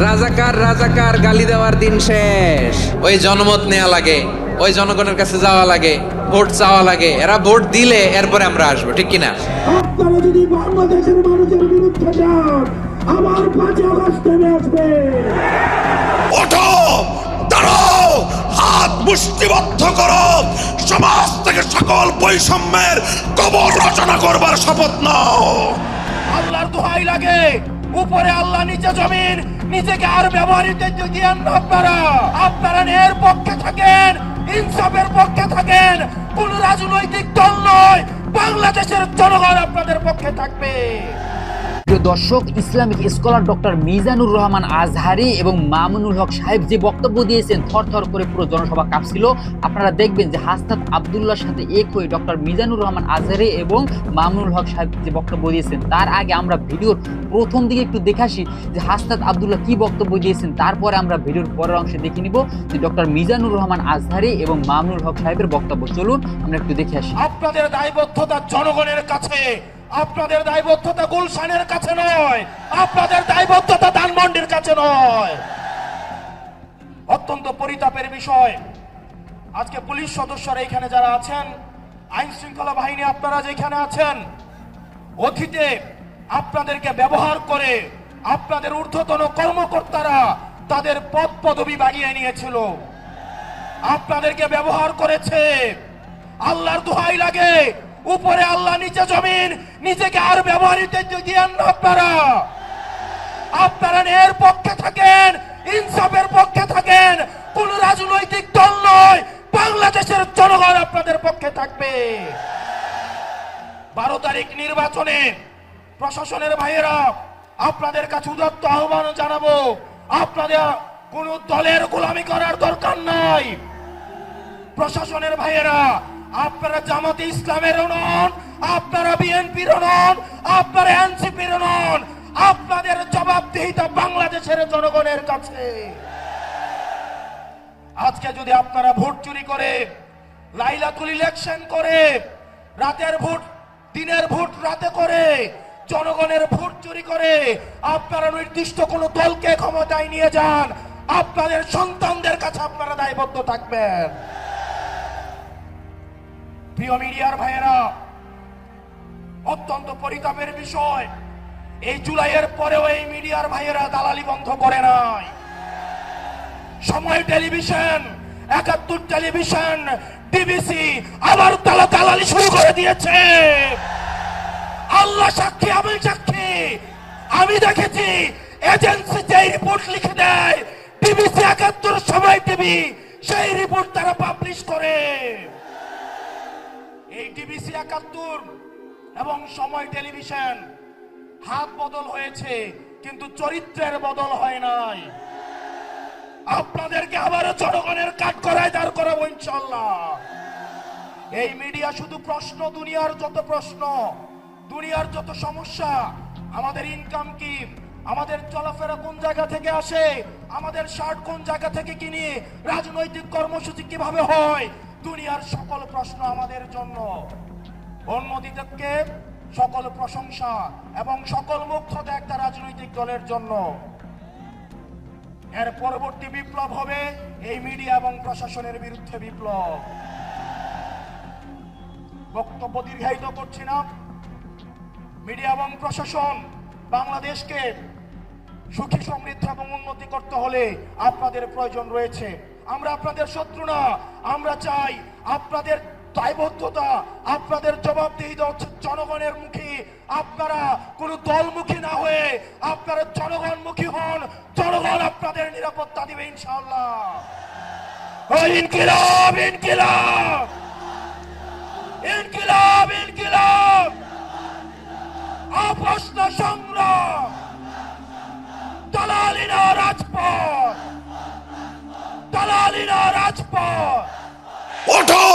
রাজাকার রাজাকার গালি দেওয়ার দিন শেষ। ওই জনমত নেওয়া লাগে, ওই জনগণের কাছে যাওয়া লাগে, ভোট চাওয়া লাগে, এরা ভোট দিলে এরপরে আমরা আসবো, ঠিক কিনা? আপনারা যদি বাংলাদেশের মানুষের বিরুদ্ধে যান, আবার 5 আগস্ট নেমে আসবে। ওঠো, দাঁড়াও, হাত মুষ্টিবদ্ধ করো, সমাজ থেকে সকল বৈষম্যের কবর রচনা করবার শপথ নাও। আল্লাহর দোহাই লাগে, উপরে আল্লাহ, নিচে জমিন, নিজেকে আর ব্যবহারিত দিয়েন না। আপনারা ন্যায়ের পক্ষে থাকেন, ইনসাফের পক্ষে থাকেন। কোন রাজনৈতিক দল নয়, বাংলাদেশের জনগণ আপনাদের পক্ষে থাকবে। প্রিয় দর্শক, Islamic scholar doctor Mizanur Rahman Azhari এবং মামুনুল হক সাহেব যে বক্তব্য দিয়েছেন, থরথর করে পুরো জনসভা কাঁপছিল। আপনারা দেখবেন যে হাসনাত আব্দুল্লাহর সাথে এক হয়ে ডক্টর মিজানুর রহমান আজহারি এবং মামুনুল হক সাহেব যে বক্তব্য দিয়েছেন, তার আগে আমরা ভিডিওর প্রথম দিকে একটু দেখে আসি যে হাসনাত আব্দুল্লাহ কি বক্তব্য দিয়েছেন। তারপরে আমরা ভিডিওর পরের অংশে দেখে নিব যে ডক্টর মিজানুর রহমান আজহারি এবং মামুনুল হক সাহেবের বক্তব্য। চলুন আমরা একটু দেখে আসি। আপনাদের দায়বদ্ধতা জনগণের কাছে, আপনাদের দায়বদ্ধতা গুলশানের কাছে নয়, আপনাদের দায়বদ্ধতা ধানমন্ডির কাছে নয়। অত্যন্ত পরিতাপের বিষয়, আজকে পুলিশ সদস্যরা এখানে যারা আছেন, আইন শৃঙ্খলা বাহিনী আপনারা যেখানে আছেন, অতীতে আপনাদেরকে ব্যবহার করে আপনাদের ঊর্ধ্বতন কর্মকর্তারা তাদের পদ পদবি বাড়িয়ে নিয়েছিল, আপনাদেরকে ব্যবহার করেছে। আল্লাহর দোহাই লাগে, উপরে আল্লাহ, নিচে জমিন, নিজেকে আর ব্যবহারিত দিয়েন না। আপনারা ন্যায়ের পক্ষে থাকেন, ইনসাফের পক্ষে থাকেন। কোন রাজনৈতিক দল নয়, বাংলাদেশের জনগণ আপনাদের পক্ষে থাকবে। 12 তারিখ নির্বাচনে প্রশাসনের ভাইয়েরা আপনাদের কাছে উদাত্ত আহ্বান জানাবো, আপনাদের কোন দলের গোলামি করার দরকার নাই। প্রশাসনের ভাইয়েরা, আপনারা জামাতে ইসলামেরও নন, আপনারা বিএনপির নন, আপনারা এনসিপির নন। আপনাদের জবাবদিহিতা বাংলাদেশের জনগণের কাছে। আজকে যদি আপনারা ভোট চুরি করে, লাইলাতুল ইলেকশন করে, রাতের ভোট দিনের ভোট রাতে করে, জনগণের ভোট চুরি করে আপনারা নির্দিষ্ট কোনো দলকে ক্ষমতায় নিয়ে যান, আপনাদের সন্তানদের কাছে আপনারা দায়বদ্ধ থাকবেন। প্রিয় মিডিয়ার ভাইয়েরা, অত্যন্ত পরিতাপের বিষয়, এই জুলাইয়ের পরেও এই মিডিয়ার ভাইয়েরা দালালি বন্ধ করে নাই। সময় টেলিভিশন, 71 টেলিভিশন, ডিবিসি আবার দালালি শুরু করে দিয়েছে। আল্লাহ সাক্ষী, আমি সাক্ষী, আমি দেখেছি এজেন্সি যে রিপোর্ট লিখে দেয়, ডিবিসি 71, সময় টিভি, সেই রিপোর্ট তারা পাবলিশ করে। এই ডিবিসি 71 এবং সময় টেলিভিশন হাত বদল হয়েছে, কিন্তু চরিত্রের বদল হয় নাই। আপনাদেরকে আবারও জনগণের কাঠগড়ায় দাঁড় করাবো ইনশাআল্লাহ। এই মিডিয়া শুধু প্রশ্ন, দুনিয়ার যত প্রশ্ন, দুনিয়ার যত সমস্যা, আমাদের ইনকাম কি, আমাদের চলাফেরা কোন জায়গা থেকে আসে, আমাদের শার্ট কোন জায়গা থেকে কিনি, রাজনৈতিক কর্মসূচি কিভাবে হয়, দুনিয়ার সকল প্রশ্ন আমাদের জন্য। অন্যদিকে সকল প্রশংসা এবং সকল মুগ্ধতা একটা রাজনৈতিক দলের জন্য। এর পরবর্তী বিপ্লব হবে এই মিডিয়া এবং প্রশাসনের বিরুদ্ধে বিপ্লব। বক্তব্য দীর্ঘায়িত করছি না। মিডিয়া এবং প্রশাসন, বাংলাদেশকে সুখী, সমৃদ্ধ এবং উন্নতি করতে হলে আপনাদের প্রয়োজন রয়েছে। আমরা আপনাদের শত্রু না, আমরা চাই আপনাদের দায়বদ্ধতা, আপনাদের জবাবদিহিতা হচ্ছে জনগণের মুখী। আপনারা কোন দলমুখী না হয়ে আপনারা জনগণমুখী হন, জনগণ আপনাদের নিরাপত্তা দিবে ইনশাআল্লাহ। ইনকিলাব, ইনকিলাব, ইনকিলাব, ইনকিলাব, অপ্রশ্ন সংগ্রাম, দালালিনা রাজপথ, দালালিনা রাজপথ। ওঠো,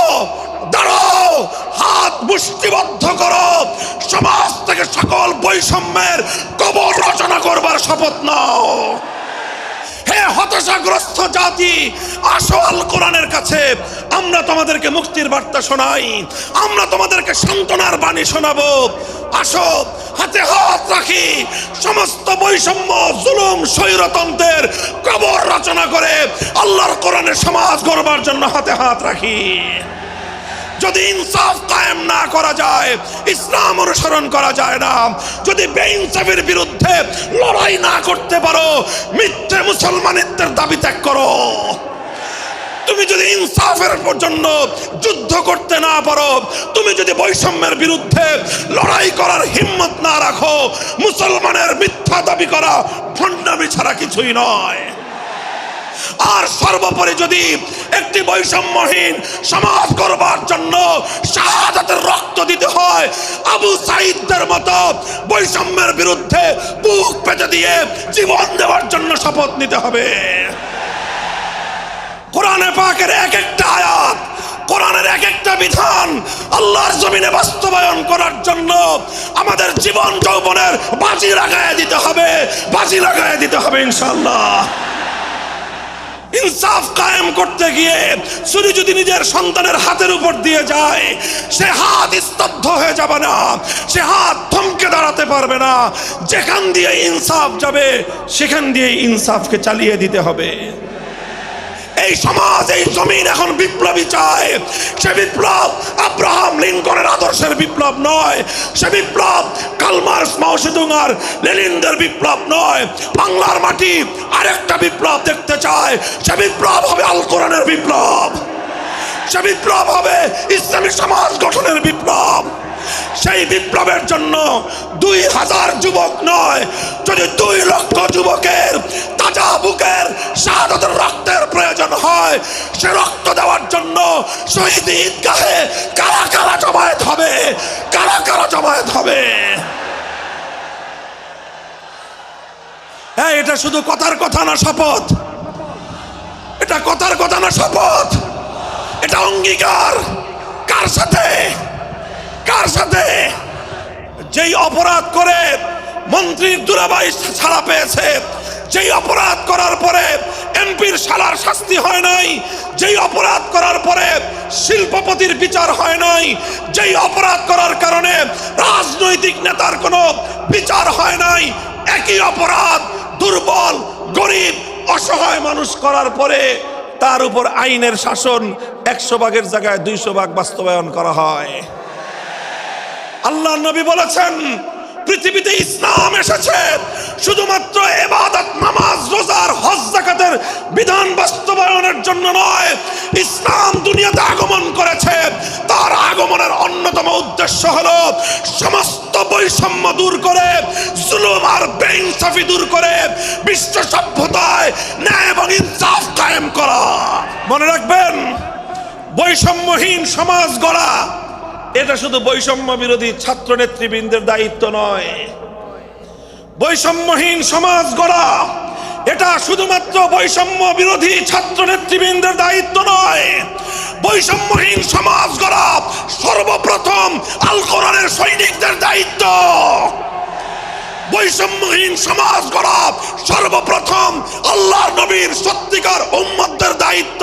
দাঁড়াও, হাত মুষ্টিবদ্ধ করো, সমাজ থেকে সকল বৈষম্যের কবর রচনা করবার শপথ নাও। হে হতাশাগ্রস্ত জাতি, আসো আল কোরআনের কাছে, আমরা তোমাদেরকে মুক্তির বার্তা শোনাই, আমরা তোমাদেরকে সান্ত্বনার বাণী শোনাবো। আসো হাতে হাত রাখি, সমস্ত বৈষম্য, জুলুম, স্বৈরতন্ত্রের কবর রচনা করে আল্লাহর কোরআনের সমাজ গড়বার জন্য হাতে হাত রাখি। যদি ইনসাফ কায়েম না করা যায়, ইসলাম অনুসরণ করা যায় না, যদি বেইনসাফের বিরুদ্ধে লড়াই না করতে পারো, মিথ্যে মুসলমানিত্বের দাবি ত্যাগ করো। তুমি যদি ইনসাফের জন্য যুদ্ধ করতে না পারো, তুমি যদি বৈষম্যের বিরুদ্ধে লড়াই করার হিম্মত না রাখো, মুসলমানের মিথ্যা দাবি করা ভণ্ডামি ছাড়া কিছুই নয়। আর সর্বোপরি যদি একটি বৈষম্যহীন সমাজ গড়বার জন্য শাহাদাতের রক্ত দিতে হয়, আবু সাঈদদের মতো বৈষম্যের বিরুদ্ধে বুক পেতে দিয়ে জীবন দেওয়ার জন্য শপথ নিতে হবে। কোরআনে পাকের এক একটা আয়াত, কোরআনের এক একটা বিধান আল্লাহর জমিনে বাস্তবায়ন করার জন্য আমাদের জীবন যৌবনের বাজি লাগায় দিতে হবে, বাজি লাগায় দিতে হবে ইনশাআল্লাহ। ইনসাফ কায়েম করতে গিয়ে ছুরি যদি নিজের সন্তানের হাতের উপর দিয়ে যায়, সে হাত স্তব্ধ হয়ে যাবে না, সে হাত থমকে দাঁড়াতে পারবে না। যেখান দিয়ে ইনসাফ যাবে সেখান দিয়ে ইনসাফকে চালিয়ে দিতে হবে। এই সমাজ, এই জমিন এখন বিপ্লবী চায়। সে বিপ্লব আব্রাহাম লিঙ্কনের আদর্শের বিপ্লব নয়, সে বিপ্লব কার্ল মার্কস, মাও সেতুং আর লেনিনদের বিপ্লব নয়। বাংলার মাটি আরেকটা বিপ্লব দেখতে চায়, সে বিপ্লব হবে আল কোরআনের বিপ্লব, সে বিপ্লব হবে ইসলামী সমাজ গঠনের বিপ্লব। সেই বিপ্লবের জন্য 2000 যুবক নয়, যদি 2 লক্ষ যুবকের তাজা বুকের শাহাদাতের রক্তের প্রয়োজন হয়, সে রক্ত দেওয়ার জন্য শহীদ ঈদগাহে কারা কারা জমায়েত হবে, কারা কারা জমায়েত হবে। হ্যাঁ, এটা শুধু কথার কথা না, শপথ। এটা কথার কথা না, শপথ। এটা অঙ্গীকার। কার সাথে? কার সাথে? যেই অপরাধ করে মন্ত্রীর দুলাভাই ছাড়া পেয়েছে, যেই অপরাধ করার পরে এমপির শালার শাস্তি হয় নাই, যেই অপরাধ করার পরে শিল্পপতির বিচার হয় নাই, যেই অপরাধ করার কারণে রাজনৈতিক নেতার কোনো বিচার হয় নাই, একই অপরাধ দুর্বল, গরিব, অসহায় মানুষ করার পরে তার উপর আইনের শাসন 100 ভাগের জায়গায় 200 ভাগ বাস্তবায়ন করা হয়। আল্লাহ নবী বলেছেন, পৃথিবীতে ইসলাম এসেছে শুধুমাত্র ইবাদত, নামাজ, রোজার, হজ, যাকাতের বিধান বাস্তবায়নের জন্য নয়। ইসলাম দুনিয়াতে আগমন করেছে, তার আগমনের অন্যতম উদ্দেশ্য হলো সমস্ত বৈষম্য দূর করে, জুলুম আর বেইনসাফি দূর করে বিশ্ব সভ্যতায় ন্যায় এবং ইনসাফ কায়েম করা। মনে রাখবেন, বৈষম্যহীন সমাজ গড়া এটা শুধু বৈষম্য বিরোধী ছাত্র নেতৃবৃন্দের দায়িত্ব নয়। বৈষম্যহীন সমাজ গড়া এটা শুধুমাত্র বৈষম্য বিরোধী ছাত্র নেতৃবৃন্দের দায়িত্ব নয়। বৈষম্যহীন সমাজ গড়া সর্বপ্রথম আল কোরআনের সৈনিকদের দায়িত্ব। বৈষম্যহীন সমাজ গড়া সর্বপ্রথম আল্লাহর নবীর সত্যিকার উম্মতদের দায়িত্ব।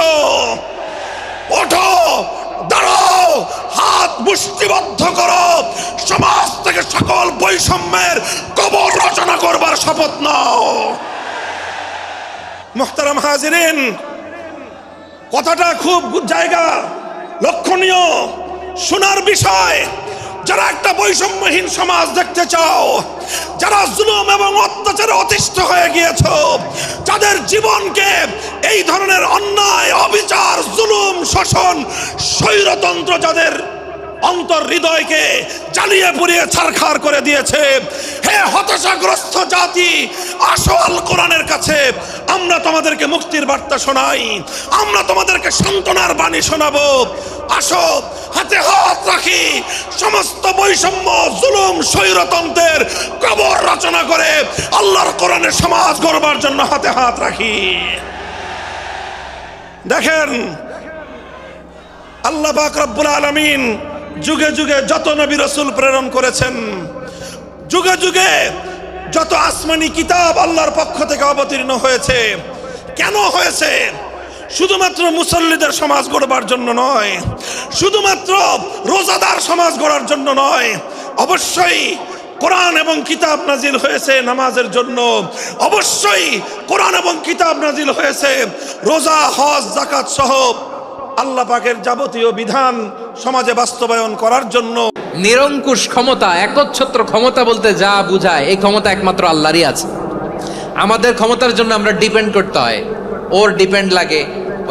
ওঠো, দাঁড়াও, হাত মুষ্টিবদ্ধ করো, সমাজ থেকে সকল বৈষম্যের কবর রচনা করবার শপথ নাও। মুহতারাম হাজিরিন, কথাটা খুব জায়গা লক্ষণীয়, শোনার বিষয়। যারা একটা বৈষম্যহীন সমাজ দেখতে চাও, যারা জুলুম এবং অত্যাচারে অতিষ্ঠ হয়ে গিয়েছো, যাদের জীবনকে এই ধরনের অন্যায়, অবিচার, জুলুম, শোষণ, স্বৈরতন্ত্র যাদের অন্তর হৃদয়কে জ্বালিয়ে পুড়িয়ে ছারখার করে দিয়েছে, হে হতাশাগ্রস্ত জাতি, আসো আল কোরআনের কাছে, আমরা তোমাদেরকে মুক্তির বার্তা শোনাই, আমরা তোমাদেরকে সান্ত্বনার বাণী শোনাবো। আসো হাতে হাত রাখি, সমস্ত বৈষম্য, জুলুম, স্বৈরতন্ত্রের কবর রচনা করে আল্লাহর কোরআনের সমাজ গড়বার জন্য হাতে হাত রাখি। দেখেন, আল্লাহ পাক রব্বুল আলামিন যুগে যুগে যত নবী রাসূল প্রেরণ করেছেন, যুগে যুগে যত আসমানি কিতাব আল্লাহর পক্ষ থেকে অবতীর্ণ হয়েছে, কেন হয়েছে? শুধুমাত্র মুসল্লিদের সমাজ গড়বার জন্য নয়, শুধুমাত্র রোজাদার সমাজ গড়ার জন্য নয়, অবশ্যই কোরআন এবং কিতাব নাজিল হয়েছে নামাজের জন্য, অবশ্যই কোরআন এবং কিতাব নাজিল হয়েছে রোজা, হজ, যাকাত সহ আল্লাহ পাকের যাবতীয় বিধান সমাজে বাস্তবায়ন করার জন্য। নিরঙ্কুশ ক্ষমতা, একচ্ছত্র ক্ষমতা বলতে যা বুঝায়, এই ক্ষমতা একমাত্র আল্লাহরই আছে। আমাদের ক্ষমতার জন্য আমরা ডিপেন্ড করতে হয়, ওর ডিপেন্ড লাগে,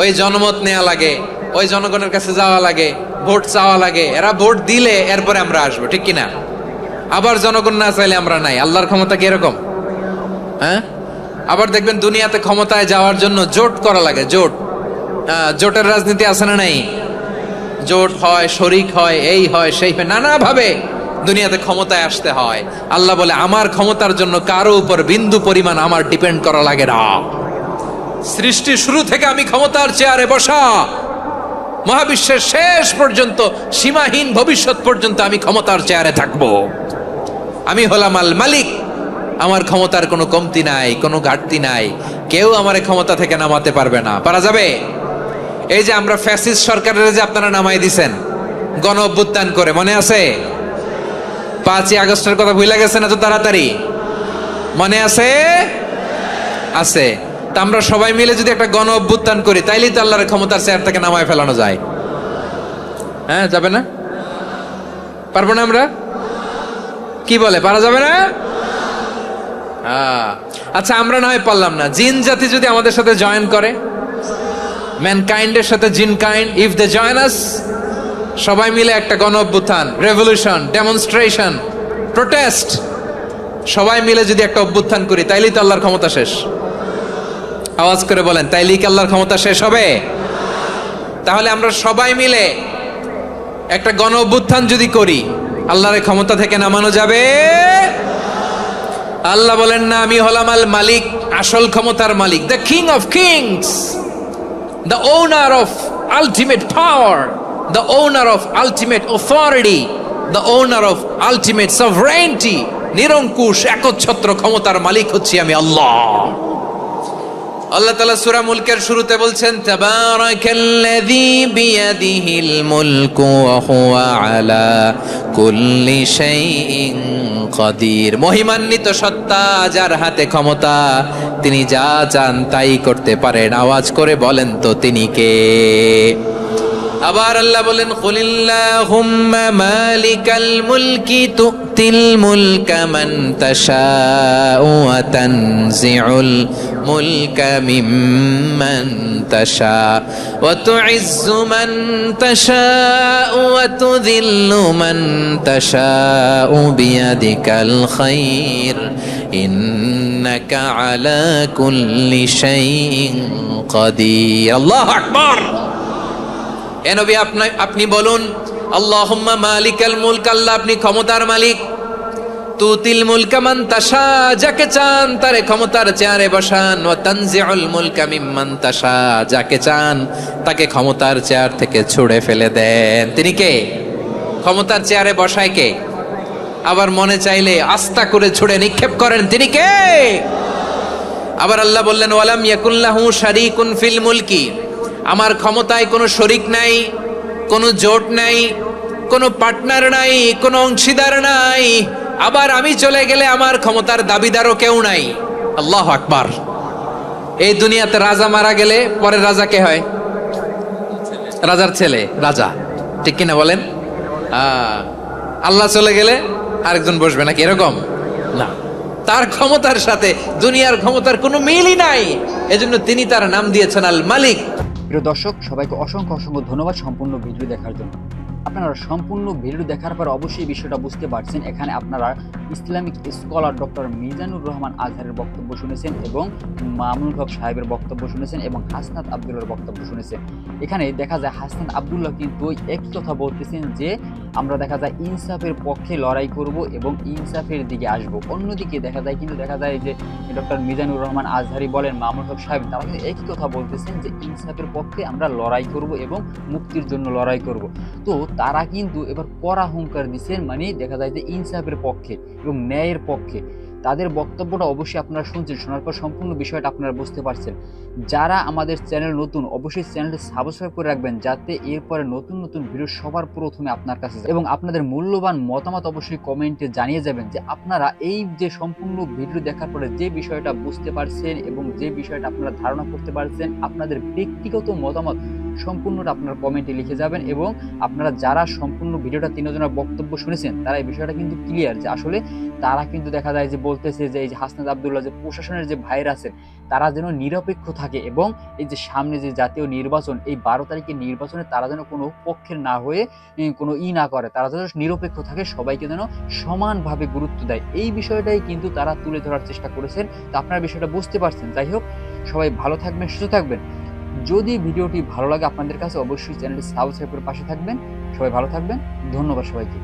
ওই জনমত নেওয়া লাগে, ওই জনগণের কাছে যাওয়া লাগে, ভোট চাওয়া লাগে, এরা ভোট দিলে এরপরে আমরা আসবো, ঠিক কিনা? আবার জনগণ না চাইলে আমরা নাই। আল্লাহর ক্ষমতা কি এরকম? হ্যাঁ, আবার দেখবেন দুনিয়াতে ক্ষমতায় যাওয়ার জন্য জোট করা লাগে, জোট। জোটের রাজনীতি আছে না নাই? জোট হয়, শরিক হয়, এই হয়, সেই হয়, নানাভাবে দুনিয়াতে ক্ষমতায় আসতে হয়। আল্লাহ বলে আমার ক্ষমতার জন্য কারো উপর বিন্দু পরিমাণ আমার ডিপেন্ড করা লাগে না। সৃষ্টির শুরু থেকে আমি ক্ষমতার চেয়ারে বসা, মহাবিশ্বের শেষ পর্যন্ত, সীমাহীন ভবিষ্যৎ পর্যন্ত আমি ক্ষমতার চেয়ারে থাকবো। আমি হলাম আল মালিক, আমার ক্ষমতার কোনো কমতি নাই, কোনো ঘাটতি নাই, কেউ আমার ক্ষমতা থেকে নামাতে পারবে না। পারা যাবে? এই যে আমরা ফ্যাসিস্ট সরকারের যে আপনারা নামাই দিছেন গণ অভ্যুত্থান করে, মনে আছে? 5ই আগস্টের কথা ভুলে গেছেন এত তাড়াতাড়ি? মনে আছে? আছে। তা আমরা সবাই মিলে যদি একটা গণ অভ্যুত্থান করি, তাইলেই তো আল্লাহর ক্ষমতার চেয়ার থেকে নামায় ফেলানো যায়। হ্যাঁ, যাবে না? পারবো না আমরা? কি বলে, পারা যাবে না? আচ্ছা, আমরা না হয় পারলাম না, জিন জাতি যদি আমাদের সাথে জয়েন করে, ম্যানকাইন্ডের সাথে জিনকাইন্ড, ইফ দে জয়েন আস, সবাই মিলে একটা গণ অভ্যুত্থান, রেভলিউশন, ডেমনস্ট্রেশন, প্রোটেস্ট, সবাই মিলে যদি একটা অভ্যুত্থান করি, তাইলেই তো আল্লাহর ক্ষমতা শেষ। আওয়াজ করে বলেন, তাইলেই কি আল্লাহর ক্ষমতা শেষ হবে? তাহলে আমরা সবাই মিলে একটা গণ অভ্যুত্থান যদি করি, আল্লাহর ক্ষমতা থেকে নামানো যাবে? আল্লাহ বলেন না, আমি হলাম আল মালিক, আসল ক্ষমতার মালিক, the king of kings, the owner of ultimate power, the owner of ultimate authority, the owner of ultimate sovereignty, নিরঙ্কুশ একচ্ছত্র ক্ষমতার মালিক হচ্ছি আমি আল্লাহ। আল্লাহ তাআলা সূরা মুলকের শুরুতে বলছেন, তাবারাকাল্লাযী বিয়াদিহিল মুলকু ওয়া হুয়া আলা কুল্লি শাইইন কাদির। মহিমান্বিত সত্তা, যার হাতে ক্ষমতা, তিনি যা চান তাই করতে পারেন। আওয়াজ করে বলেন তো তিনি কে? আবার আল্লাহ বলেন, কুলিল্লাহুম্মা মালিকাল মুলকি তুতিল মুলকা মান তাশাউ ওয়া তানজিউল মুলকা মিম্মান তাশা ওয়া তুইজ্জু মান তাশাউ ওয়া তুযিল্লু মান তাশাউ বিয়াদিকাল খায়র ইন্নাকা আলা কুল্লি শাইইন কাদির। আল্লাহু আকবার। এ নবী, আপনি বলুন, আল্লাহুম্মা মালিকাল মুলক, আল্লাহ আপনি ক্ষমতার মালিক, তুতিল মুলকা মান তাশা, যাকে চান তারে ক্ষমতার চেয়ারে বসান, ওয়া তানজিউল মুলকা মিম্মান তাশা, যাকে চান তাকে ক্ষমতার চেয়ার থেকে ছুঁড়ে ফেলে দেন। তিনি কে? ক্ষমতার চেয়ারে বসায় কে? আবার মনে চাইলে আস্থা করে ছুঁড়ে নিক্ষেপ করেন, তিনি কে? আবার আল্লাহ বললেন, ওয়ালাম ইয়াকুল্লাহু শারীকুন ফিল মুলকি, আমার ক্ষমতায় কোনো শরিক নাই, কোনো জোট নাই, কোনো পার্টনার নাই, কোনো অংশীদার নাই। আবার আমি চলে গেলে আমার ক্ষমতার দাবিদারও কেউ নাই। আল্লাহু আকবার। এই দুনিয়াতে রাজা মারা গেলে পরে রাজা কে হয়? রাজার ছেলে রাজা, ঠিক কিনা বলেন? আল্লাহ চলে গেলে আরেকজন বসবে নাকি? এরকম না, তার ক্ষমতার সাথে দুনিয়ার ক্ষমতার কোনো মিলই নাই। এজন্য তিনি তার নাম দিয়েছেন আল মালিক। প্রিয় দর্শক, সবাইকে অসংখ্য অসংখ্য ধন্যবাদ সম্পূর্ণ ভিডিও দেখার জন্য। আপনারা সম্পূর্ণ ভিডিও দেখার পর অবশ্যই বিষয়টা বুঝতে পারছেন। এখানে আপনারা Islamic scholar doctor Mizanur Rahman আজহারের বক্তব্য শুনেছেন এবং মামুনুল হক সাহেবের বক্তব্য শুনেছেন এবং হাসনাত আব্দুল্লাহর বক্তব্য শুনেছেন। এখানে দেখা যায় হাসনাত আব্দুল্লাহ কিন্তু একই কথা বলতেছেন যে আমরা দেখা যায় ইনসাফের পক্ষে লড়াই করব এবং ইনসাফের দিকে আসব। অন্যদিকে দেখা যায় যে ডক্টর মিজানুর রহমান আজহারি বলেন, মামুনুল হক সাহেব, তারা কিন্তু একই কথা বলতেছেন যে ইনসাফের পক্ষে আমরা লড়াই করব এবং মুক্তির জন্য লড়াই করব। তো তারা কিন্তু এবার কড়া হুঙ্কার দিচ্ছেন, মানে দেখা যায় যে ইনসাফের পক্ষে এবং ন্যায়ের পক্ষে। তাদের বক্তব্যটা অবশ্যই আপনারা শুনছেন, শোনার পর সম্পূর্ণ বিষয়টা আপনারা বুঝতে পারছেন। যারা আমাদের চ্যানেল নতুন, অবশ্যই চ্যানেলটি সাবস্ক্রাইব করে রাখবেন, যাতে এরপরে নতুন নতুন ভিডিও সবার প্রথমে আপনার কাছে যায়। এবং আপনাদের মূল্যবান মতামত অবশ্যই কমেন্টে জানিয়ে যাবেন যে আপনারা এই যে সম্পূর্ণ ভিডিও দেখার পরে যে বিষয়টা বুঝতে পারছেন এবং যে বিষয়টা আপনারা ধারণা করতে পারছেন, আপনাদের ব্যক্তিগত মতামত সম্পূর্ণটা আপনারা কমেন্টে লিখে যাবেন। এবং আপনারা যারা সম্পূর্ণ ভিডিওটা তিনজনের বক্তব্য শুনেছেন, তারা এই বিষয়টা কিন্তু ক্লিয়ার যে আসলে তারা কিন্তু দেখা যায় যে বলতেছে যে এই যে হাসনাত আব্দুল্লাহ যে প্রশাসনের যে ভাইরা আছে তারা যেন নিরপেক্ষ থাকে, এবং এই যে সামনে যে জাতীয় নির্বাচন, এই 12 তারিখের নির্বাচনে তারা যেন কোনো পক্ষের না হয়ে কোনো না করে, তারা যেন নিরপেক্ষ থাকে, সবাইকে যেন সমানভাবে গুরুত্ব দেয়। এই বিষয়টাই কিন্তু তারা তুলে ধরার চেষ্টা করেছেন। তো আপনারা বিষয়টা বুঝতে পারছেন। যাই হোক, সবাই ভালো থাকবেন, সুস্থ থাকবেন। যদি ভিডিওটি ভালো লাগে আপনাদের কাছে, অবশ্যই চ্যানেলটি সাবস্ক্রাইব করে পাশে থাকবেন। সবাই ভালো থাকবেন, ধন্যবাদ সবাইকে।